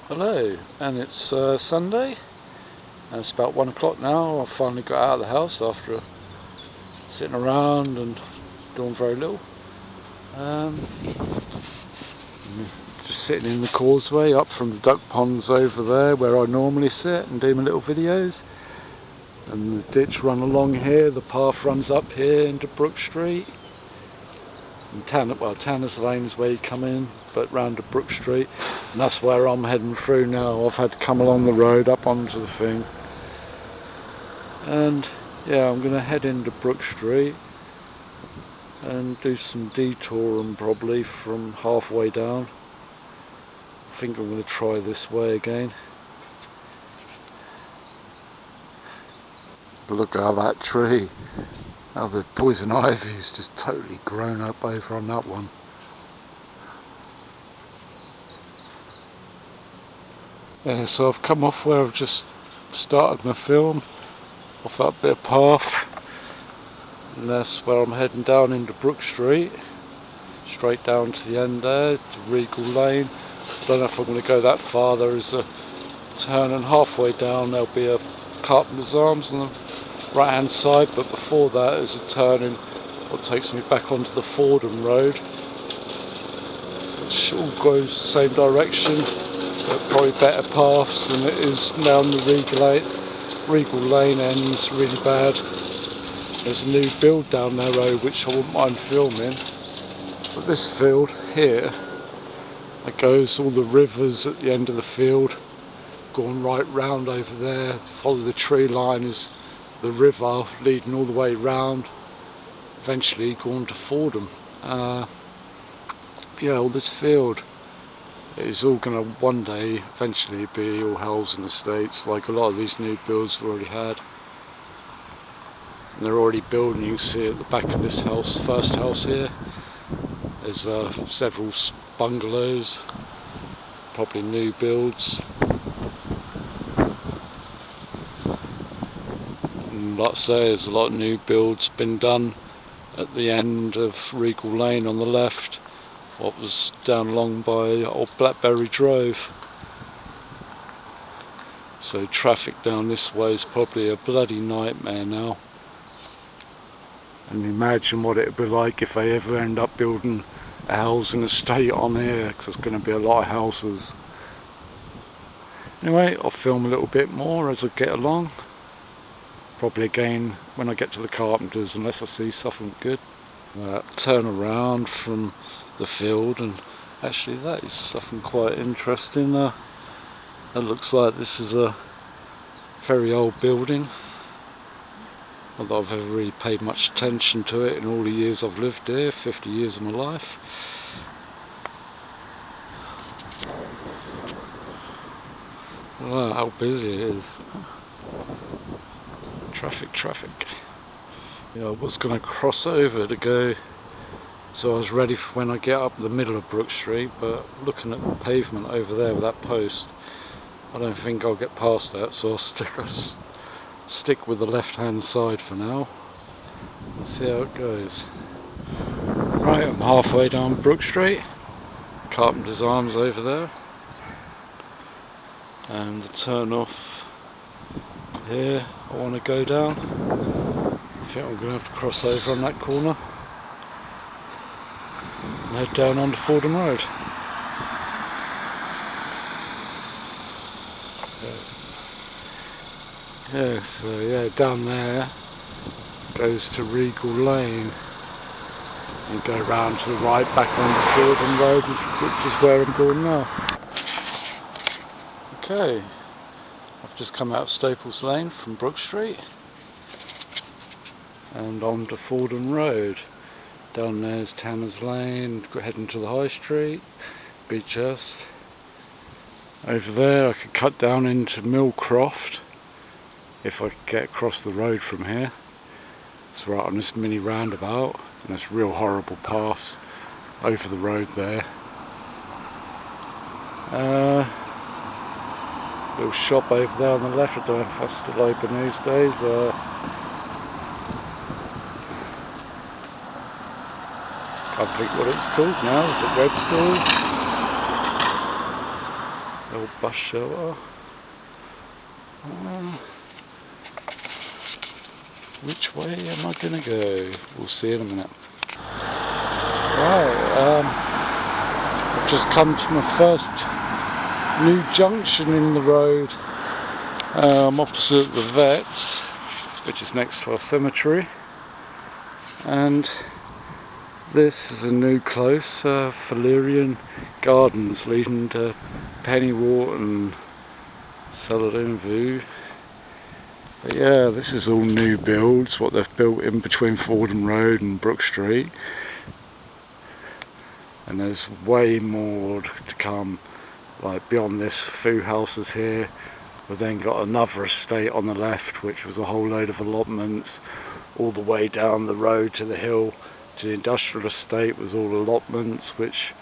Hello, and it's Sunday, and it's about 1 o'clock now. I finally got out of the house after sitting around and doing very little. Just sitting in the causeway up from the duck ponds over there where I normally sit and do my little videos. And the ditch run along here, the path runs up here into Brook Street. And Tanner's Lane is where you come in, but round to Brook Street, and that's where I'm heading through now. I've had to come along the road up onto the thing, and yeah, I'm going to head into Brook Street and do some detouring probably from halfway down. I think I'm going to try this way again. Look at that tree. Now the poison ivy is just totally grown up over on that one. Yeah, so I've come off where I've just started my film, off that bit of path, and that's where I'm heading down into Brook Street, straight down to the end there, to Regal Lane. Don't know if I'm going to go that far. There is a turn, and halfway down there'll be a Carpenter's Arms on the right hand side, but before that is a turning what takes me back onto the Fordham Road, which all goes the same direction, but probably better paths than it is down the Regal Lane ends really bad. There's a new build down that road which I wouldn't mind filming, but this field here, it goes all the rivers at the end of the field, going right round over there, follow the tree line is the river leading all the way round, eventually going to Fordham. Yeah, all this field is all going to one day eventually be all housing estates, like a lot of these new builds have already had. And they're already building. You can see at the back of this house, first house here, there's several bungalows, probably new builds. Like I say, there's a lot of new builds been done at the end of Regal Lane on the left, what was down along by old Blackberry Drove. So traffic down this way is probably a bloody nightmare now. And imagine what it would be like if they ever end up building a housing estate on here, because there's going to be a lot of houses. Anyway, I'll film a little bit more as I get along. Probably again when I get to the Carpenters, unless I see something good. Turn around from the field, and actually that is something quite interesting. It looks like this is a very old building. Not that I've ever really paid much attention to it in all the years I've lived here, 50 years of my life. Wow, how busy it is. Traffic. Yeah, I was going to cross over to go, so I was ready for when I get up the middle of Brook Street, but looking at the pavement over there with that post, I don't think I'll get past that, so I'll stick with the left hand side for now. Let's see how it goes. Right, I'm halfway down Brook Street, Carpenter's Arms over there, and the turn off here I want to go down. I think I'm going to have to cross over on that corner and head down onto Fordham Road. Yeah, so yeah, down there goes to Regal Lane and go round to the right back onto Fordham Road, which is where I'm going now. Okay. I've just come out of Staples Lane from Brook Street and on to Fordham Road. Down there's Tanner's Lane, heading to the High Street, Beechurst. Over there I could cut down into Millcroft if I could get across the road from here. It's right on this mini roundabout, and this real horrible path over the road there. Little shop over there on the left, I don't know if that's still open these days. Can't think what it's called now. Is it Webster's? Old bus shelter. Which way am I gonna go? We'll see in a minute. Right, I've just come to my first new junction in the road. I'm opposite the vets, which is next to our cemetery, and this is a new close, Valerian Gardens, leading to Pennywort and Saladin. But yeah, this is all new builds, what they've built in between Fordham Road and Brook Street. And there's way more to come, like beyond this, few houses here. We've then got another estate on the left, which was a whole load of allotments, all the way down the road to the hill to the industrial estate was all allotments, which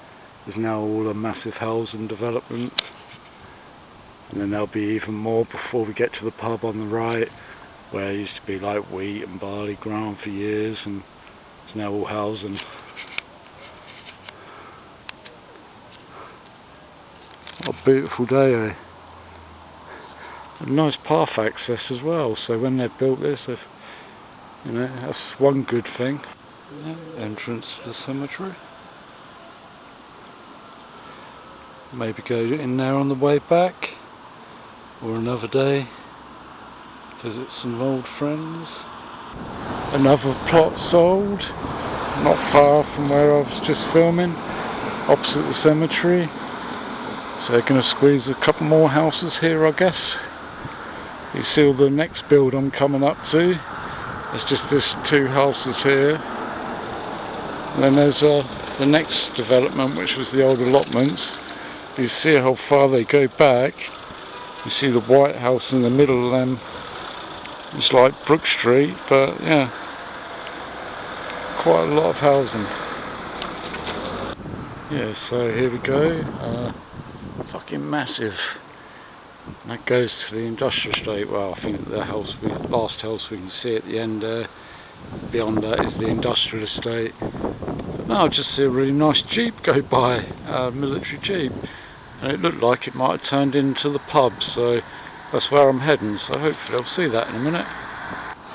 is now all a massive housing development. And then there'll be even more before we get to the pub on the right, where it used to be like wheat and barley grown for years, and it's now all housing. What a beautiful day, eh? A nice path access as well, so when they built this, you know, that's one good thing. Yeah, entrance to the cemetery. Maybe go in there on the way back, or another day, visit some old friends. Another plot sold, not far from where I was just filming, opposite the cemetery. So they're going to squeeze a couple more houses here, I guess. You see all the next build I'm coming up to. There's just this two houses here. And then there's the next development, which was the old allotments. You see how far they go back. You see the White House in the middle of them. It's like Brook Street, but yeah, quite a lot of housing. Yeah, so here we go. Fucking massive. And that goes to the industrial estate. Well, I think the house, last house we can see at the end there. Beyond that is the industrial estate. But now I just see a really nice jeep go by, a military jeep. And it looked like it might have turned into the pub, so that's where I'm heading, so hopefully I'll see that in a minute.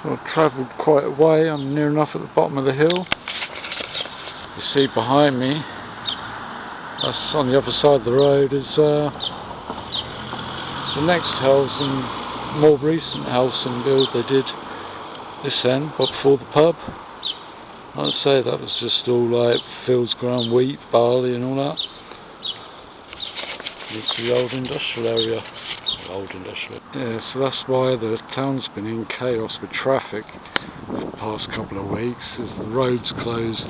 So I've travelled quite a way, I'm near enough at the bottom of the hill. You see behind me, that's on the other side of the road, is the next house and more recent house and build they did this end, but before the pub. I'd say that was just all like fields grown wheat, barley and all that. It's the old industrial area. Yeah, so that's why the town's been in chaos with traffic for the past couple of weeks, as the road's closed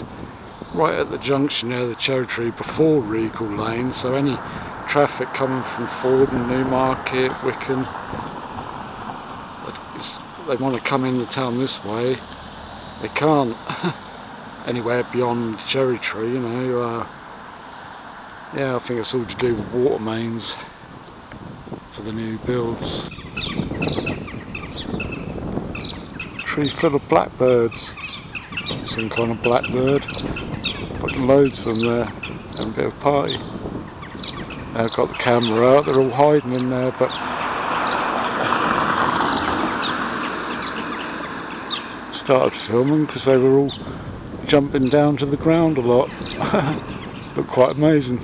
right at the junction near the Cherry Tree before Regal Lane, so any traffic coming from Fordham, Newmarket, Wickham, they want to come in the town this way, they can't anywhere beyond Cherry Tree, you know. Yeah, I think it's all to do with water mains for the new builds. Tree full of blackbirds. Some kind of blackbird. Fucking loads of them there. Having a bit of a party. I've got the camera out, they're all hiding in there, but started filming because they were all jumping down to the ground a lot. Looked quite amazing.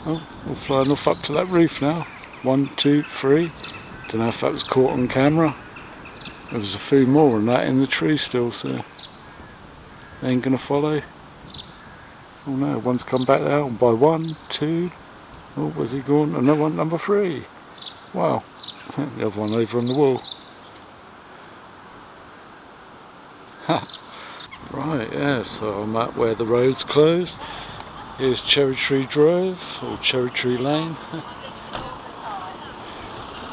Oh, we're flying off up to that roof now. 1, 2, 3. Don't know if that was caught on camera. There was a few more than that in the tree still, so they ain't gonna follow. Oh no, one's come back out by 1, 2. Oh, where's he gone? Another one, number 3. Wow. The other one over on the wall. Right, yeah, so I'm at where the road's closed. Here's Cherry Tree Drive, or Cherry Tree Lane.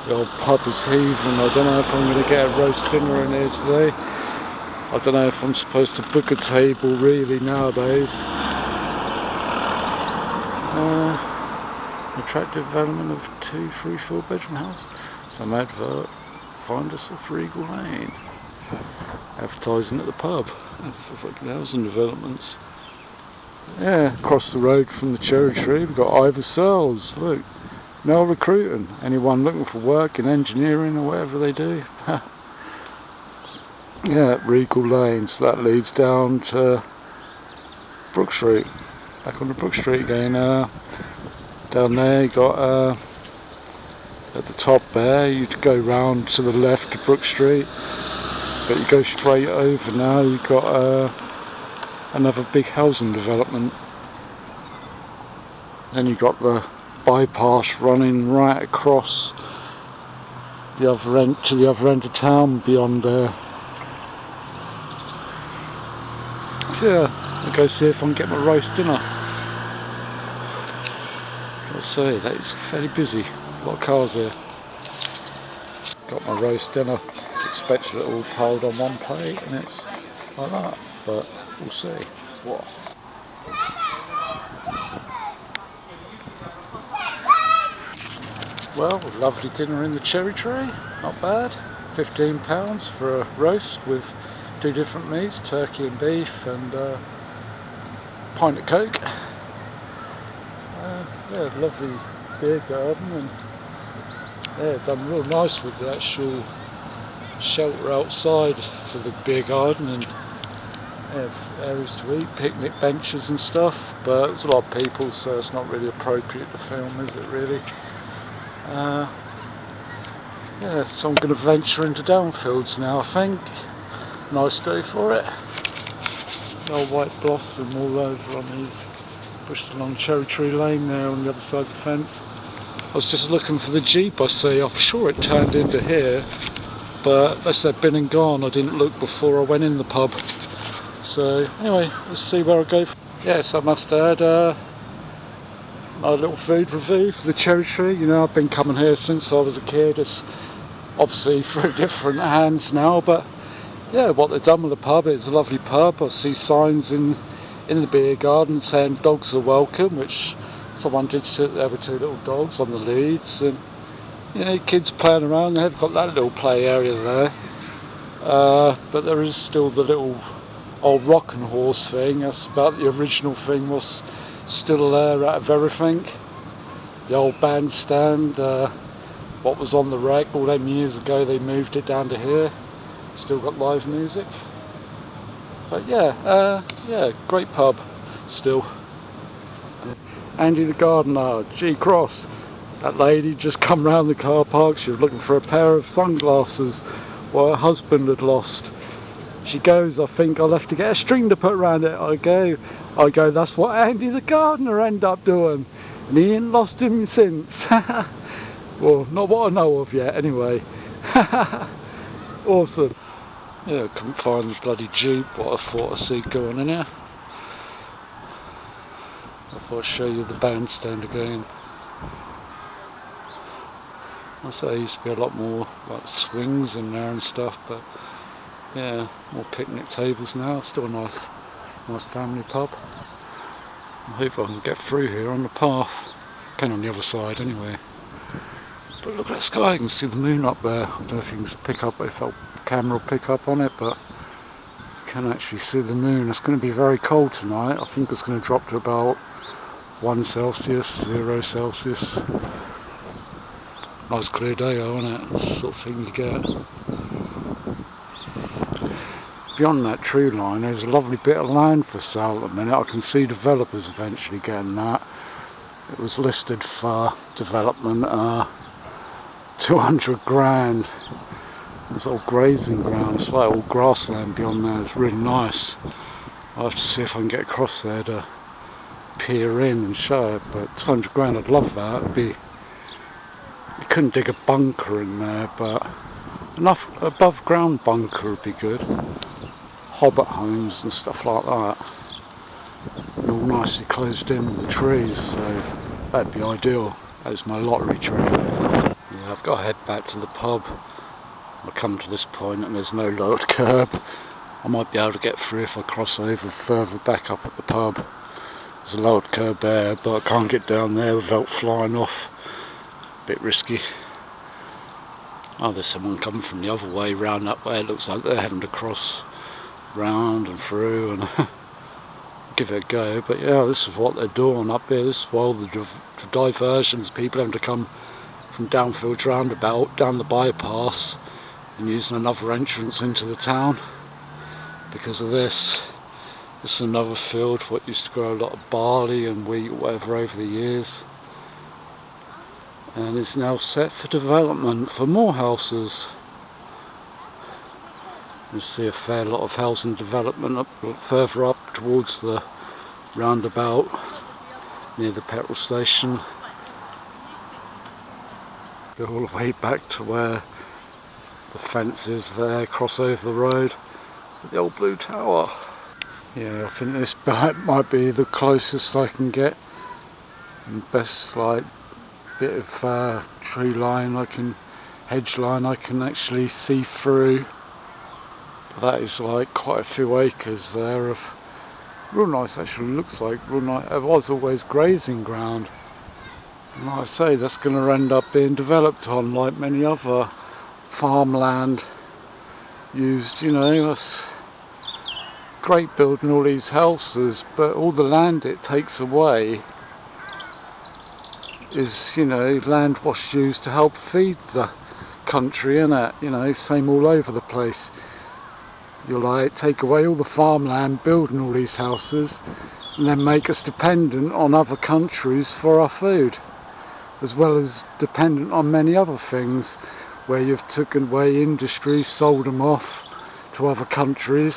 The old pub is heaving. I don't know if I'm going to get a roast dinner in here today. I don't know if I'm supposed to book a table really nowadays. Attractive development of 2, 3, 4 bedroom house. Some advert. Find us off Regal Lane. Advertising at the pub. That's fucking housing developments. Yeah, across the road from the Cherry Tree we've got Ivor Cells. Look, now recruiting anyone looking for work in engineering or whatever they do. Yeah, Regal Lane, so that leads down to Brook Street. Back on the Brook Street again. Down there you got at the top there, you'd go round to the left to Brook Street, but you go straight over now, you've got another big housing development. Then you've got the bypass running right across the other end to the other end of town beyond there. So yeah, I'll go see if I can get my roast dinner. I'll say that it's fairly busy, a lot of cars here. Got my roast dinner, expected it all piled on one plate and it's like that, but we'll see. What? Well, lovely dinner in the cherry tray, not bad. £15 for a roast with 2 different meats, turkey and beef, and a pint of Coke. Yeah, lovely beer garden, and yeah, done real nice with the actual shelter outside for the beer garden, and yeah, areas to eat, picnic benches and stuff, but there's a lot of people, so it's not really appropriate to film, is it really? Yeah, so I'm going to venture into Downfields now, I think. Nice day for it. Old white blossom all over on these, pushed along Cherry Tree Lane there on the other side of the fence. I was just looking for the Jeep, I see. I'm sure it turned into here, but unless they've been and gone, I didn't look before I went in the pub. So anyway, let's see where I go. Yes, I must add my little food review for the Cherry Tree. You know, I've been coming here since I was a kid. It's obviously through different hands now, but yeah, what they've done with the pub, it's a lovely pub. I see signs in the beer garden saying dogs are welcome, which someone did sit there with 2 little dogs on the leads, and you know, kids playing around. They've got that little play area there, but there is still the little old rocking horse thing. That's about the original thing was still there out of everything. The old bandstand, what was on the wreck all them years ago, they moved it down to here. Still got live music. But yeah, yeah, great pub still. Andy the gardener, G-Cross. That lady just come round the car park. She was looking for a pair of sunglasses what her husband had lost. She goes, I think I'll have to get a string to put around it. I go, that's what Andy the gardener ended up doing. And he ain't lost him since. Well, not what I know of yet, anyway. Awesome. Yeah, I couldn't find the bloody Jeep, what I thought I see going in here. I thought I'd show you the bandstand again. I say there used to be a lot more like swings in there and stuff, but yeah, more picnic tables now. Still a nice family pub. I hope I can get through here on the path. Can on the other side anyway. But look at that sky, you can see the moon up there. I don't know if you can pick up, if the camera will pick up on it, but you can actually see the moon. It's going to be very cold tonight. I think it's going to drop to about 1 Celsius, 0 Celsius. Nice clear day though, isn't it? That's the sort of thing you get. Beyond that tree line, there's a lovely bit of land for sale at the minute. I can see developers eventually getting that. It was listed for development, 200 grand. It's all grazing ground, it's like all grassland beyond there. It's really nice. I'll have to see if I can get across there to peer in and show it, but 200 grand, I'd love that. It'd be, you couldn't dig a bunker in there, but enough above ground bunker would be good. Hobbit homes and stuff like that. And all nicely closed in with the trees, so that'd be ideal. That's my lottery trade. Yeah, I've got to head back to the pub. I come to this point and there's no lowered curb. I might be able to get through if I cross over further back up at the pub. There's a lowered curb there, but I can't get down there without flying off. Bit risky. Oh, there's someone coming from the other way, round that way. It looks like they're having to cross round and through, and give it a go. But yeah, this is what they're doing up here. This is why all the diversions, people having to come from Downfield's roundabout down the bypass and using another entrance into the town because of this. This is another field what used to grow a lot of barley and wheat or whatever over the years, and is now set for development for more houses. You see a fair lot of housing development up further up towards the roundabout near the petrol station. Go all the way back to where the fence is there, cross over the road with the old blue tower. Yeah, I think this might be the closest I can get and best like bit of tree line hedge line I can actually see through. That is like quite a few acres there of real nice, actually looks like real nice. It was always grazing ground, and like I say, that's going to end up being developed on like many other farmland used, you know. That's great building all these houses, but all the land it takes away is, you know, land was used to help feed the country, innit? You know, same all over the place. You like take away all the farmland, building all these houses, and then make us dependent on other countries for our food, as well as dependent on many other things, where you've taken away industries, sold them off to other countries.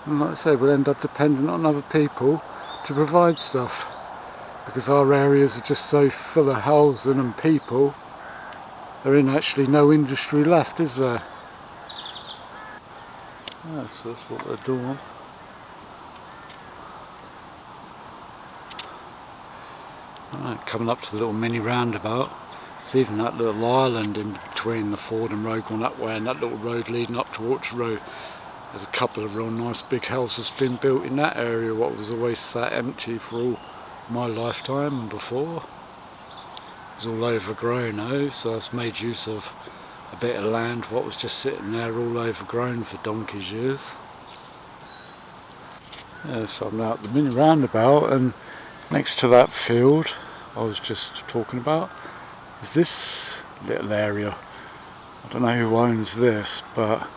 And like I say, we'll end up dependent on other people to provide stuff, because our areas are just so full of housing and people. There ain't actually no industry left, is there? Yeah, so that's what they're doing. Right, coming up to the little mini roundabout. There's even that little island in between the Fordham road going that way and that little road leading up to Orchard Road. There's a couple of real nice big houses been built in that area, what was always sat empty for all my lifetime and before. It's all overgrown now, so it's made use of a bit of land what was just sitting there all overgrown for donkey's years. Yeah, so I'm now at the mini roundabout, and next to that field I was just talking about is this little area. I don't know who owns this, but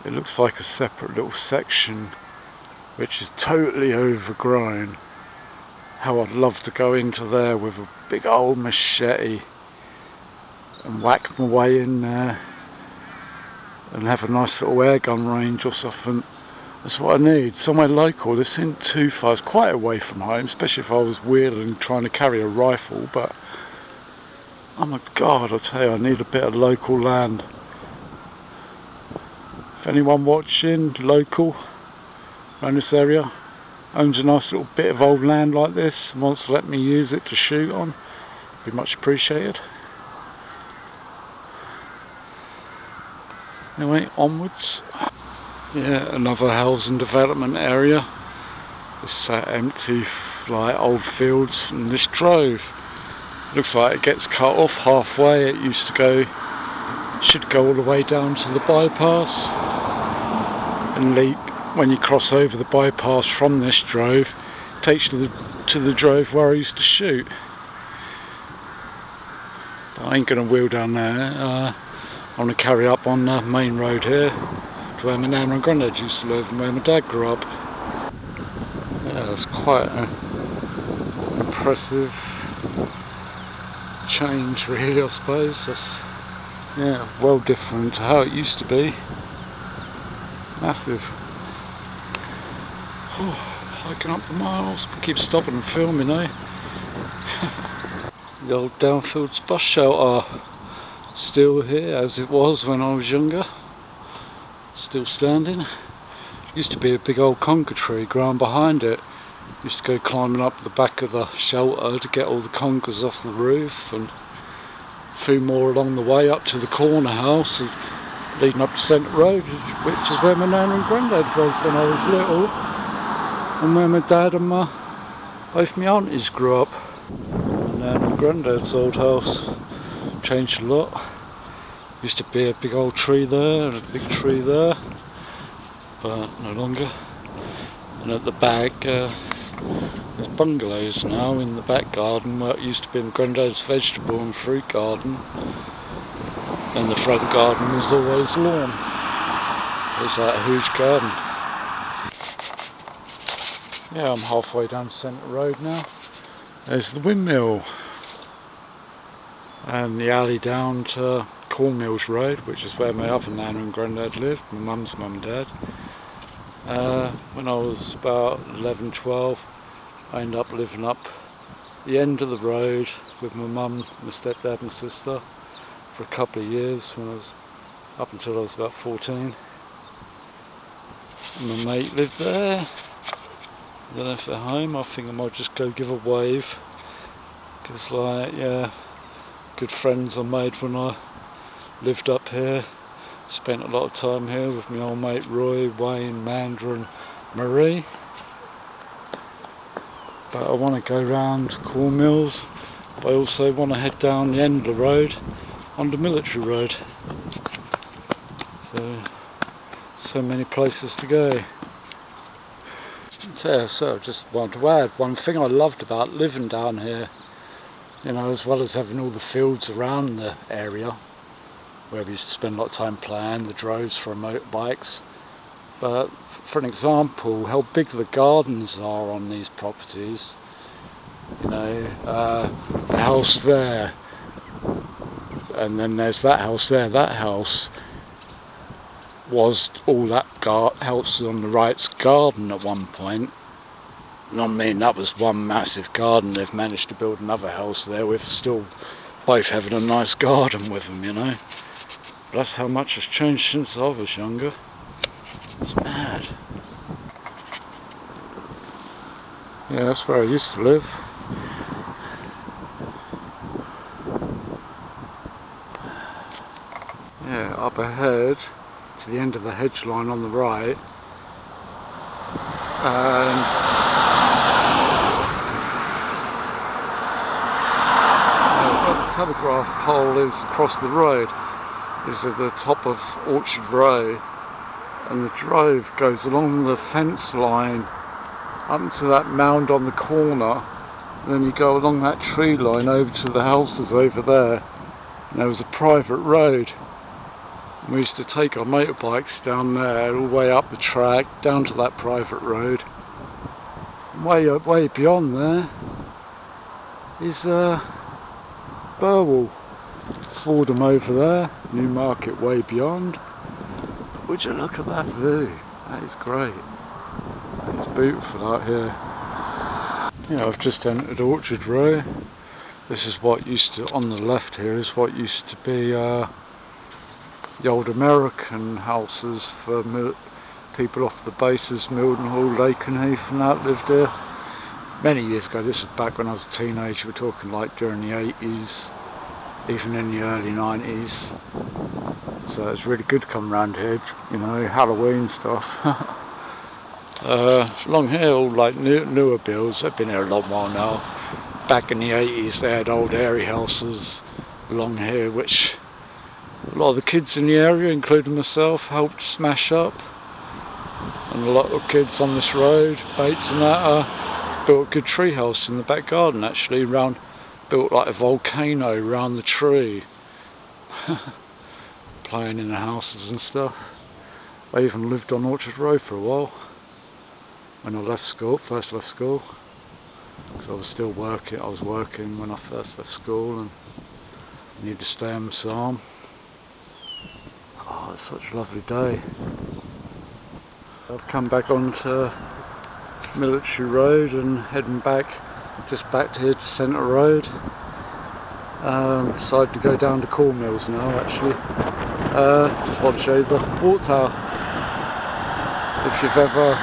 it looks like a separate little section which is totally overgrown. How I'd love to go into there with a big old machete and whack my way in there and have a nice little air gun range or something. That's what I need, somewhere local. This isn't too far, it's quite away from home, especially if I was wheeling trying to carry a rifle, but oh my god, I tell you, I need a bit of local land. If anyone watching, local, around this area, owns a nice little bit of old land like this and wants to let me use it to shoot on, be much appreciated. Anyway, onwards. Yeah, another housing development area. This empty, like old fields, and this drove. Looks like it gets cut off halfway. It used to go, should go all the way down to the bypass, and leap. When you cross over the bypass from this drove, it takes you to the drove where I used to shoot. But I ain't going to wheel down there. I want to carry up on the main road here to where my nan and granddad used to live and where my dad grew up. Yeah, it's quite an impressive change really, I suppose. That's, yeah, well different to how it used to be. Massive. Oh, hiking up the miles, we keep stopping and filming, eh? The old Downfield's bus shelter, still here as it was when I was younger, still standing. Used to be a big old conker tree growing behind it. Used to go climbing up the back of the shelter to get all the conkers off the roof, and a few more along the way up to the corner house and leading up to Centre Road, which is where my nan and granddad was when I was little, and where my dad and both my aunties grew up. My nan and granddad's old house changed a lot. Used to be a big old tree there and a big tree there, but no longer. And at the back, there's bungalows now in the back garden where it used to be my granddad's vegetable and fruit garden, and the front garden was always lawn. It's like a huge garden. Yeah, I'm halfway down Centre Road now. There's the windmill and the alley down to Cornmills Road, which is where my other nan and granddad lived, my mum's mum and dad. When I was about 11, 12, I ended up living up the end of the road with my mum, my stepdad and sister for a couple of years, up until I was about 14. And my mate lived there. I don't know if they're home. I think I might just go give a wave, because like, yeah, good friends I made when I lived up here. Spent a lot of time here with my old mate Roy, Wayne, Mandra and Marie. But I want to go round Cornmills, but I also want to head down the end of the road onto Military Road. So many places to go. So I just want to add one thing I loved about living down here, you know, as well as having all the fields around the area where we used to spend a lot of time playing, the droves for motorbikes. But for an example, how big the gardens are on these properties. You know, the house there, and then there's that house there. That house was all that house on the right's garden at one point. And I mean, that was one massive garden. They've managed to build another house there with still both having a nice garden with them, you know. But that's how much has changed since I was younger. It's mad. Yeah, that's where I used to live. Yeah, up ahead to the end of the hedge line on the right, and where the telegraph pole is across the road is at the top of Orchard Road, and the drove goes along the fence line up to that mound on the corner, and then you go along that tree line over to the houses over there, and there was a private road. We used to take our motorbikes down there, all the way up the track, down to that private road. Way beyond there is Burwell, Fordham over there, Newmarket way beyond. Would you look at that view? That is great. It's beautiful out here. Yeah, I've just entered Orchard Row. This is what used to, on the left here, is what used to be the old American houses for people off the bases, Mildenhall, Lakenheath and that lived here. Many years ago. This is back when I was a teenager. We're talking like during the 80s, even in the early 90s. So it's really good to come around here, you know, Halloween stuff. Along here, all like newer builds. They've been here a long while now. Back in the 80s, they had old area houses along here, which a lot of the kids in the area, including myself, helped smash up. And a lot of kids on this road, Bates and that, built a good tree house in the back garden actually, built like a volcano around the tree. Playing in the houses and stuff. I even lived on Orchard Road for a while when I first left school. Because I was still working, I was working when I first left school and needed to stay on the farm. Oh, it's such a lovely day. I've come back onto Military Road and heading back, just back here to Centre Road. Decided to go down to Cornmills now actually. Just want to show you the water tower. If you've ever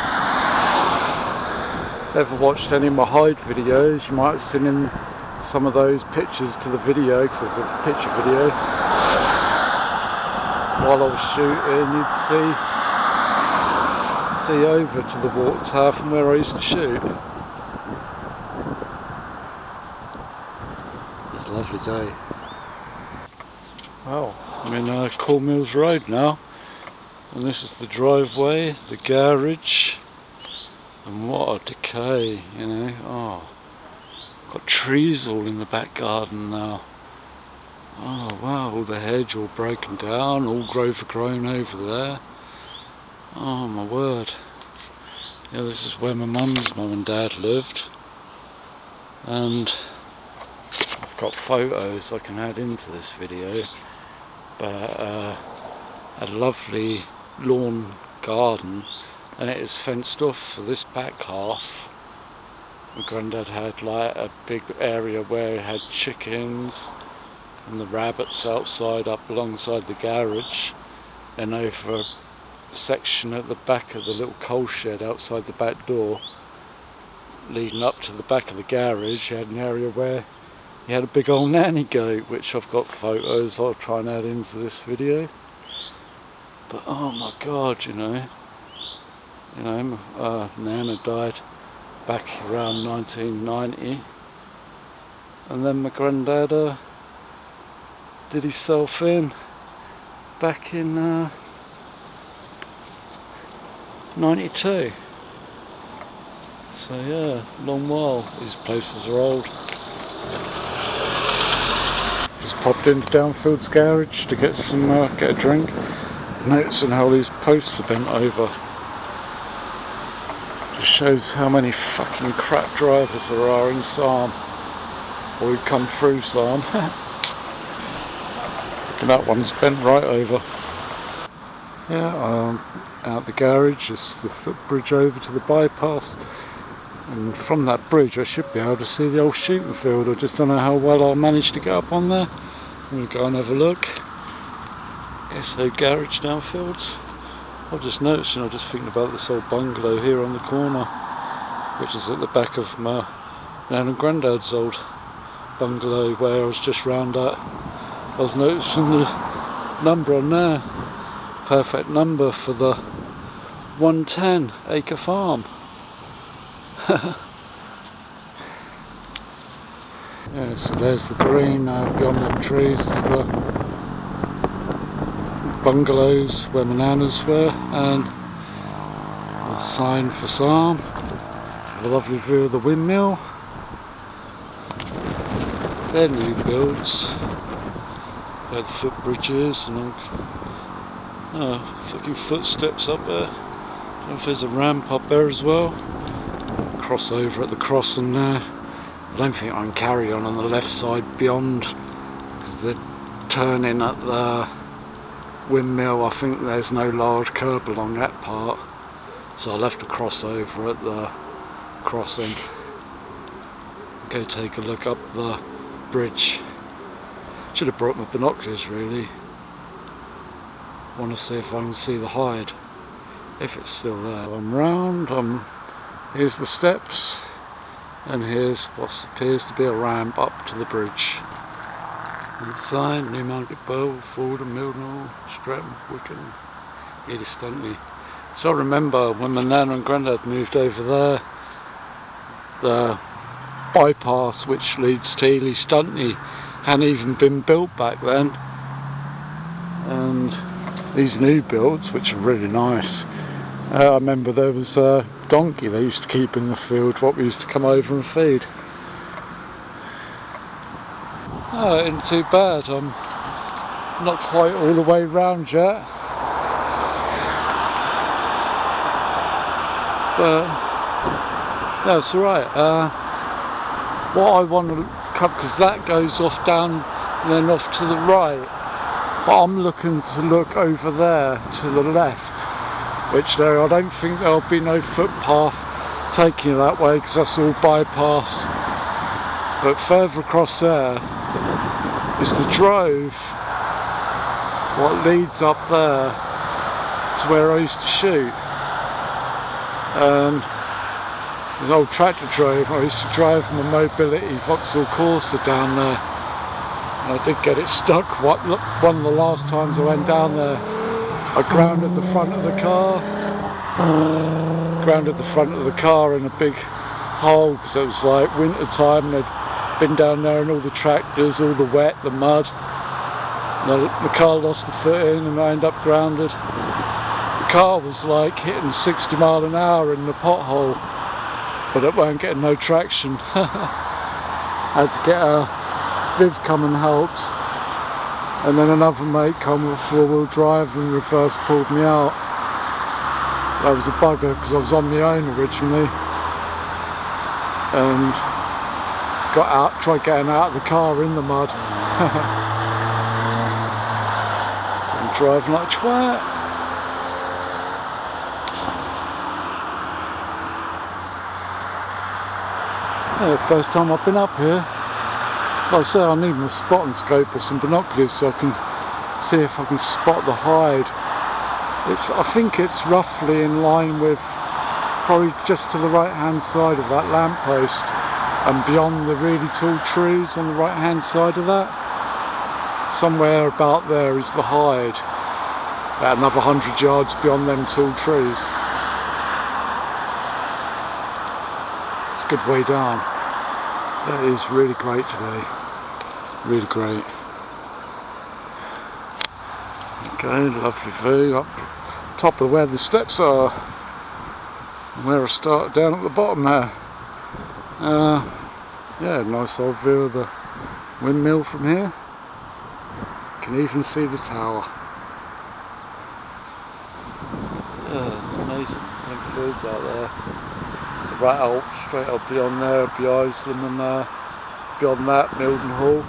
watched any of my hide videos, you might have seen in some of those pictures to the video, because it's a picture video. While I was shooting, you'd see over to the water tower from where I used to shoot. It's a lovely day. Well, I'm in Cool Mills Road now, and this is the driveway, the garage, and what a decay, you know. Oh, got trees all in the back garden now. Oh wow, all the hedge all broken down, all overgrown over there. Oh my word. Yeah, this is where my mum and dad lived, and I've got photos I can add into this video, but a lovely lawn garden, and it is fenced off for this back half. My granddad had like a big area where he had chickens and the rabbits outside up alongside the garage, and over a section at the back of the little coal shed outside the back door leading up to the back of the garage, he had an area where he had a big old nanny goat, which I've got photos I'll try and add into this video. But oh my god, you know, Nana died back around 1990, and then my granddad did himself in back in 92. So yeah, long while. These places are old. Just popped into Downfield's garage to get a drink. Noticing how these posts are bent over. Just shows how many fucking crap drivers there are in Soham, or who come through Soham. And that one's bent right over. Yeah, out the garage is the footbridge over to the bypass, and from that bridge I should be able to see the old shooting field. I just don't know how well I'll manage to get up on there. I'm going to go and have a look. So garage Downfields. I just noticed, and I was just thinking about this old bungalow here on the corner, which is at the back of my Nan and Grandad's old bungalow where I was just round at. I was noticing the number on there. Perfect number for the 110 acre farm. Yeah, so there's the green beyond the trees, the bungalows where my nanas were, and a sign for Soham. A lovely view of the windmill. They're new builds. Where the footbridges and fucking footsteps up there. I don't know if there's a ramp up there as well. Crossover at the crossing there. I don't think I can carry on the left side beyond, because they're turning at the windmill. I think there's no large curb along that part, so I'll have to cross over at the crossing. Go take a look up the bridge. Should have brought my binoculars really. Want to see if I can see the hide, if it's still there. I'm round, here's the steps, and here's what appears to be a ramp up to the bridge. Inside, Newmarket Bow, Ford and Mildenhall, Streatham, Wickham, Ely Stuntney. So I remember when my Nana and Grandad moved over there, the bypass which leads to Ely Stuntney hadn't even been built back then, and these new builds, which are really nice. I remember there was a donkey they used to keep in the field, what we used to come over and feed. Oh, it isn't too bad. I'm not quite all the way round yet, but no, it's alright. What I want to cut, because that goes off down and then off to the right, but I'm looking to look over there to the left, which there I don't think there'll be no footpath taking you that way, because that's all bypass. But further across there is the drove, what leads up there to where I used to shoot. An old tractor drove. I used to drive my Mobility Vauxhall Corsa down there, and I did get it stuck. One of the last times I went down there, I grounded the front of the car. In a big hole, because it was like winter time and they'd been down there and all the tractors, all the wet, the mud, and The car lost the footing and I ended up grounded. The car was like hitting 60 mile an hour in the pothole, but it weren't getting no traction. I had to get a Viv come and help, and then another mate come with four-wheel drive and reverse pulled me out. That was a bugger because I was on my own originally, and got out, tried getting out of the car in the mud. And driving like a twat. Yeah, first time I've been up here. Like I say, I need my spotting scope or some binoculars so I can see if I can spot the hide. I think it's roughly in line with, probably just to the right hand side of that lamppost and beyond the really tall trees on the right hand side of that. Somewhere about there is the hide, about another 100 yards beyond them tall trees. Good way down. That is really great today. Really great. Okay, lovely view up top of where the steps are. And where I start down at the bottom there. Yeah, nice old view of the windmill from here. Can even see the tower. Yeah, amazing. Them fields out there. Right out, straight up beyond there, beyond Isleham and beyond that, Milden Hall.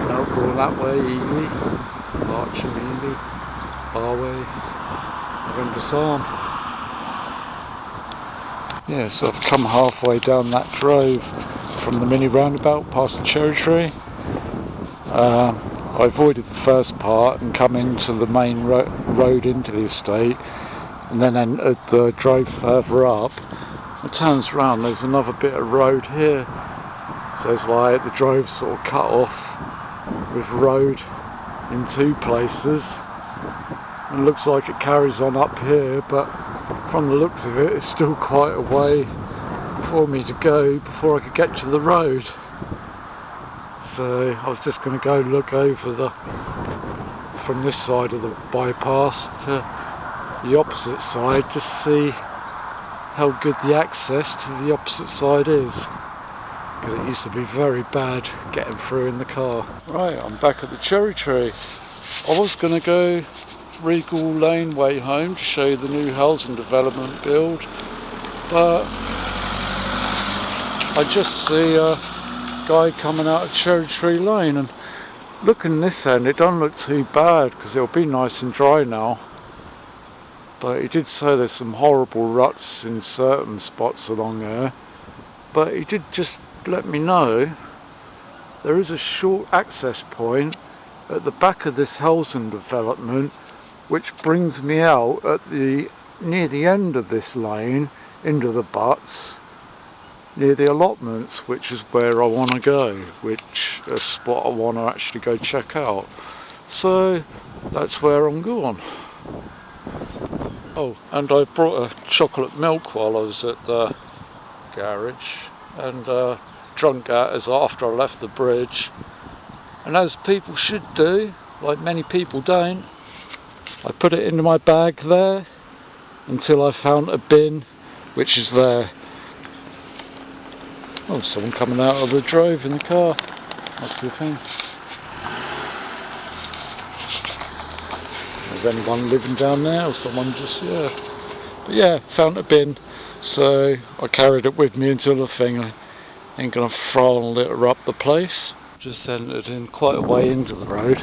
Now going that way, Ely, Barcham, Ely, Barway, November Soham. Yeah, so I've come halfway down that drove from the mini roundabout past the cherry tree. I avoided the first part and come into the main road into the estate. And then entered the drove further up. It turns round, there's another bit of road here. So it's like the drove sort of cut off with road in two places. And it looks like it carries on up here, but from the looks of it, it's still quite a way for me to go before I could get to the road. So I was just going to go look over from this side of the bypass to the opposite side to see how good the access to the opposite side is, because it used to be very bad getting through in the car. Right, I'm back at the cherry tree. I was going to go Regal Lane way home to show you the new housing development build, but I just see a guy coming out of Cherry Tree Lane, and looking this end it don't look too bad because it'll be nice and dry now. But he did say there's some horrible ruts in certain spots along there. But he did just let me know there is a short access point at the back of this housing development which brings me out at near the end of this lane into the butts, near the allotments, which is where I want to go, which is a spot I want to actually go check out. So that's where I'm going. Oh, and I brought a chocolate milk while I was at the garage, and drunk that as after I left the bridge. And as people should do, like many people don't, I put it into my bag there until I found a bin, which is there. Oh, someone coming out of the drove in the car. Must be a thing. Is anyone living down there, or someone just, yeah. But yeah, found a bin, so I carried it with me until the thing. I ain't gonna throw and litter up the place. Just entered in quite a way into the road,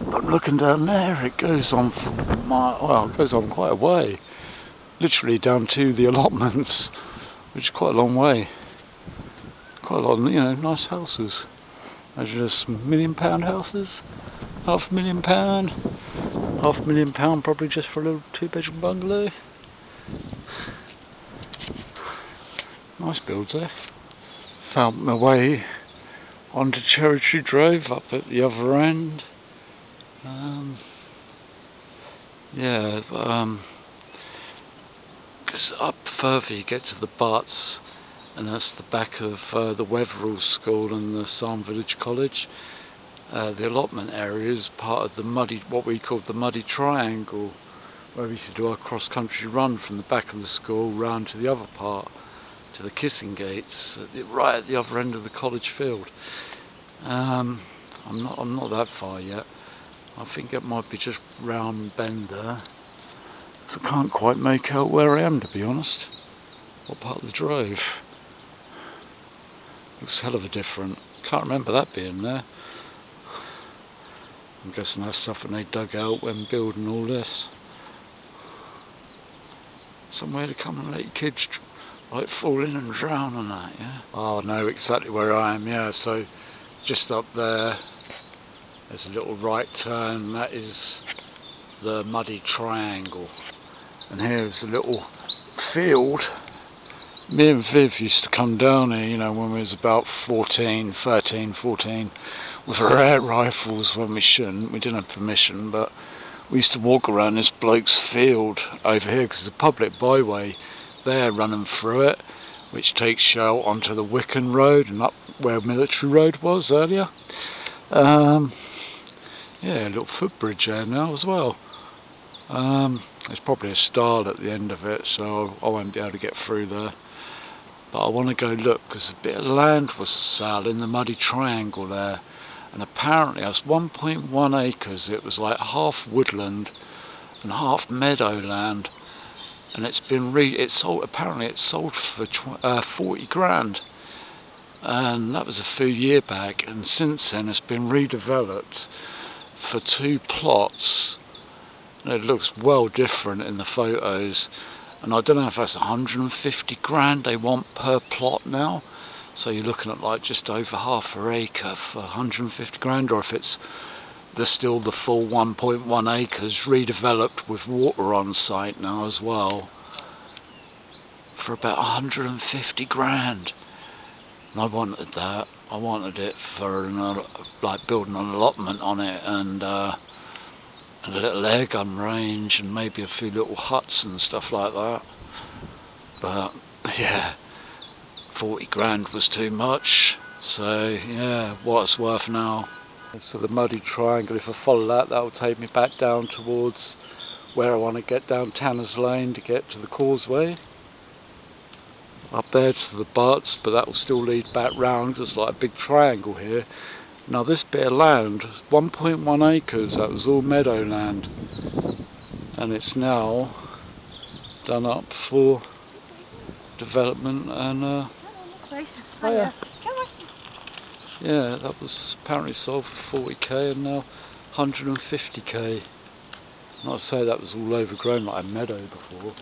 but looking down there, it goes on for it goes on quite a way, literally down to the allotments, which is quite a long way. Quite a lot of, nice houses. Imagine just £1 million houses, £500,000, £500,000 probably just for a little 2-bedroom bungalow. Nice builds there. Found my way onto Cherry Tree Drive up at the other end. Because up further you get to the butts, and that's the back of the Wetherall School and the Soham Village College. the allotment area is part of the muddy, what we call the muddy triangle, where we used to do our cross-country run from the back of the school round to the other part, to the kissing gates, right at the other end of the college field. I'm not that far yet. I think it might be just round bend there. So I can't quite make out where I am, to be honest. What part of the drove? Looks a hell of a different. Can't remember that being there. I'm guessing that's stuff that they dug out when building all this. Somewhere to come and let your kids like fall in and drown and that, yeah? Oh, I know exactly where I am, yeah. So just up there, there's a little right turn. That is the muddy triangle. And here's a little field. Me and Viv used to come down here, you know, when we was about 13, 14, with our air rifles when we shouldn't. We didn't have permission, but we used to walk around this bloke's field over here, because there's a public byway there running through it, which takes you out onto the Wicken Road and up where Military Road was earlier. Yeah, a little footbridge there now as well. There's probably a stile at the end of it, so I won't be able to get through there. But I want to go look, because a bit of land was for sale in the muddy triangle there, and apparently that's 1.1 acres. It was like half woodland and half meadowland, and it's been apparently it's sold for 40 grand, and that was a few years back. And since then it's been redeveloped for 2 plots. It looks well different in the photos, and I don't know if that's 150 grand they want per plot now. So you're looking at like just over half an acre for 150 grand, or if it's still the full 1.1 acres redeveloped with water on site now as well, for about 150 grand. And I wanted that. I wanted it for like building an allotment on it, and a little air gun range, and maybe a few little huts and stuff like that. But yeah, 40 grand was too much. So yeah, what it's worth now. So the muddy triangle, if I follow that, that will take me back down towards where I want to get, down Tanner's Lane to get to the causeway. Up there to the butts, but that will still lead back round. There's like a big triangle here. Now this bit of land, 1.1 acres, that was all meadowland, and it's now done up for development. And oh yeah, yeah, that was apparently sold for 40k and now 150k. And I'd say that was all overgrown like a meadow before.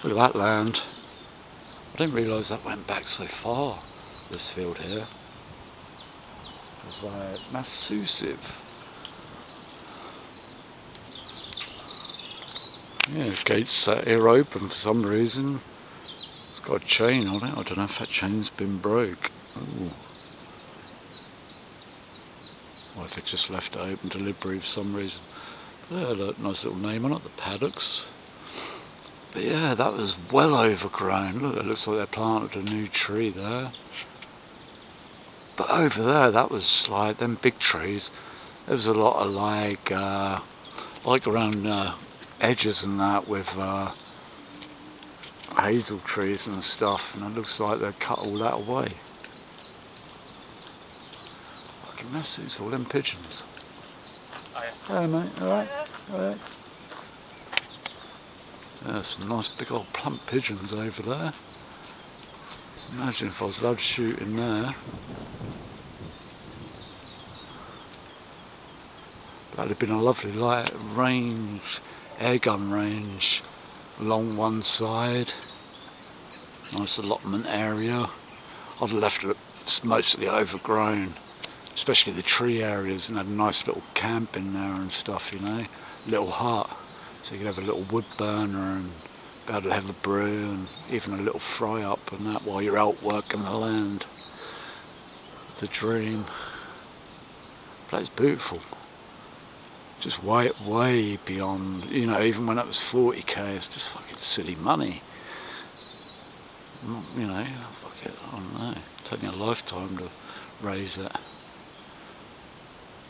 Look at that land. I didn't realise that went back so far, this field here. It was like massive. Yeah, the gates sat here open for some reason. It's got a chain on it. I don't know if that chain's been broke. Ooh. Or if it just left it open deliberately for some reason. But yeah, look, nice little name on it, the Paddocks. But yeah, that was well overgrown. Look, it looks like they planted a new tree there. But over there, that was like them big trees. There was a lot of like around edges and that with hazel trees and stuff, and it looks like they cut all that away. Fucking massive, all them pigeons. Oh yeah. Hey mate, alright? Alright. Yeah, some nice big old plump pigeons over there. Imagine if I was allowed to shoot in there. That'd have been a lovely light range, airgun range along one side. Nice allotment area. I'd have left it mostly overgrown, especially the tree areas, and had a nice little camp in there and stuff, you know, little hut. So you could have a little wood burner and be able to have a brew and even a little fry up and that while you're out working the land. The dream. That's beautiful. Just way beyond, you know, even when it was 40k, it's just fucking silly money. You know, fuck it, I don't know. It's taking a lifetime to raise it.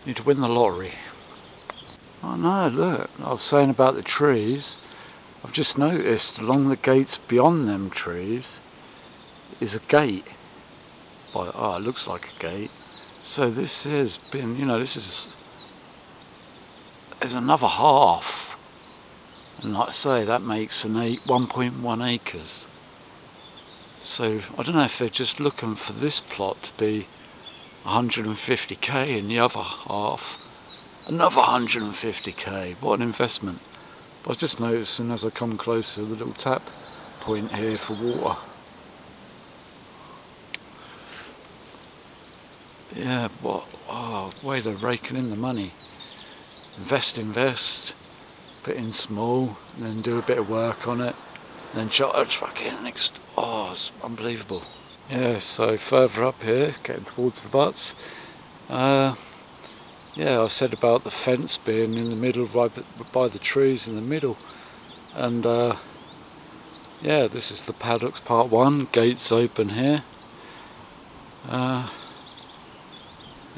Need to win the lottery. Oh no, look, I was saying about the trees. I've just noticed along the gates beyond them trees is a gate. Oh, it looks like a gate. So this has been, you know, this is another half. And like I say, that makes 1.1 acres. So I don't know if they're just looking for this plot to be 150k and the other half another 150k. What an investment. But I was just noticing as I come closer the little tap point here for water. Yeah, what? Oh, way they're raking in the money. Invest, put in small, and then do a bit of work on it, and then charge fucking next. Oh, it's unbelievable. Yeah, so further up here, getting towards the butts. Yeah, I said about the fence being in the middle, right by the trees in the middle, and yeah, this is the paddocks part 1. Gates open here.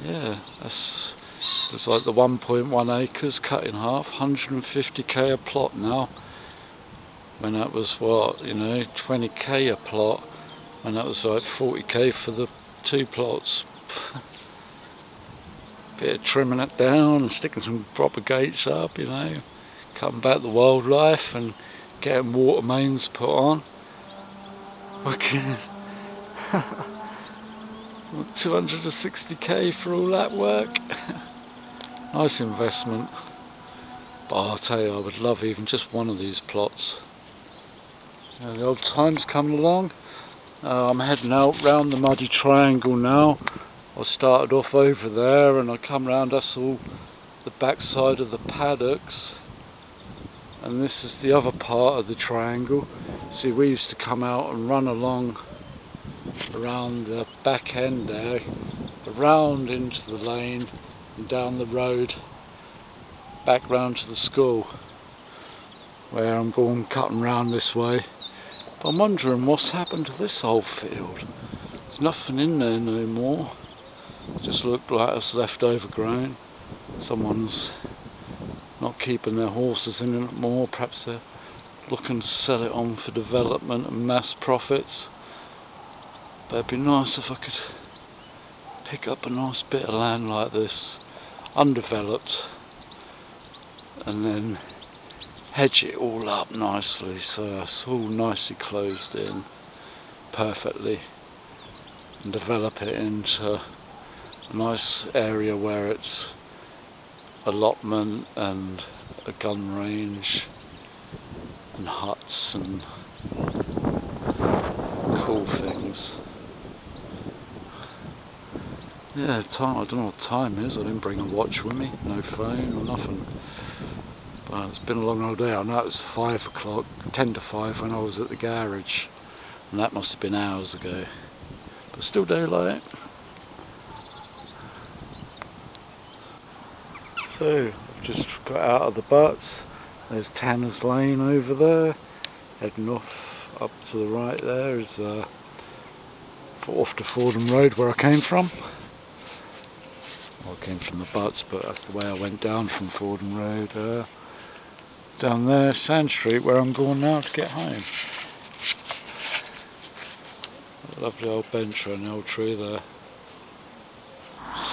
Yeah, it's like the 1.1 acres cut in half, 150k a plot now. When that was what, you know, 20k a plot, and that was like 40k for the 2 plots. Bit of trimming it down and sticking some proper gates up, you know, cutting back the wildlife and getting water mains put on. Okay. 260k for all that work. Nice investment. But I'll tell you, I would love even just one of these plots. The old time's coming along. I'm heading out round the muddy triangle now. I started off over there and I come round, that's all the backside of the paddocks, and this is the other part of the triangle. See, we used to come out and run along around the back end there, around into the lane and down the road back round to the school, where I'm going cutting round this way. But I'm wondering what's happened to this whole field. There's nothing in there no more. Just looked like it's left overgrown. Someone's not keeping their horses in it more. Perhaps they're looking to sell it on for development and mass profits. But it'd be nice if I could pick up a nice bit of land like this, undeveloped, and then hedge it all up nicely so it's all nicely closed in perfectly, and develop it into a nice area where it's allotment and a gun range and huts and cool things. Yeah, time, I don't know what time is. I didn't bring a watch with me, no phone or nothing. But it's been a long old day. I know it was 5 o'clock, 10 to 5 when I was at the garage, and that must have been hours ago. But still daylight. So, I've just got out of the butts. There's Tanner's Lane over there. Heading off up to the right there is off to Fordham Road where I came from. Well, I came from the butts, but that's the way I went down from Fordham Road. Down there, Sand Street, where I'm going now to get home. A lovely old bench and an old tree there.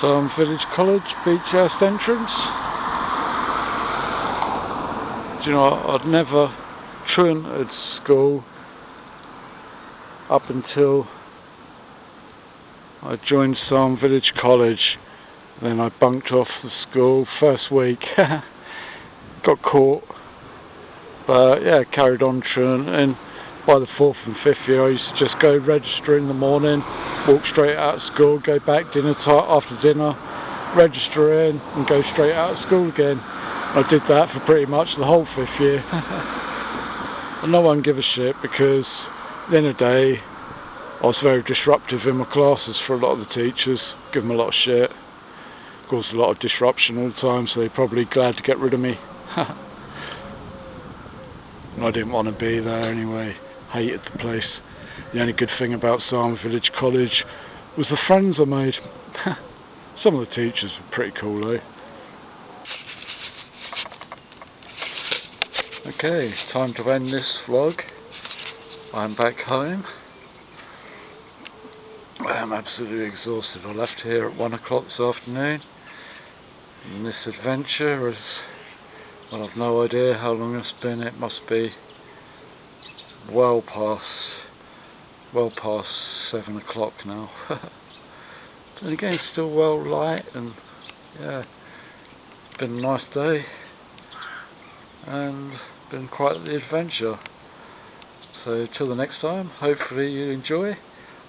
Soham Village College, beach house entrance. Do you know, I'd never truanted at school up until I joined Soham Village College. Then I bunked off the school first week. Got caught. But yeah, carried on truanting. By the 4th and 5th year I used to just go register in the morning, walk straight out of school, go back after dinner, register in and go straight out of school again. I did that for pretty much the whole 5th year. And no one gave a shit because at the end of the day I was very disruptive in my classes for a lot of the teachers, give them a lot of shit, caused a lot of disruption all the time, so they're probably glad to get rid of me. And I didn't want to be there anyway, hated the place. The only good thing about Soham Village College was the friends I made. Some of the teachers were pretty cool though. Okay, time to end this vlog. I'm back home. I am absolutely exhausted. I left here at 1 o'clock this afternoon. And this adventure is, well, I've no idea how long it's been. It must be well past 7 o'clock now. And again, it's still well light, and yeah, it's been a nice day and been quite the adventure. So till the next time, hopefully you enjoy.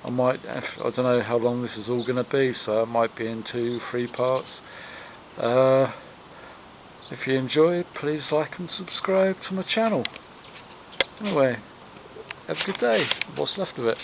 I don't know how long this is all going to be, so it might be in 2-3 parts. If you enjoy, please like and subscribe to my channel. Anyway, have a good day. What's left of it.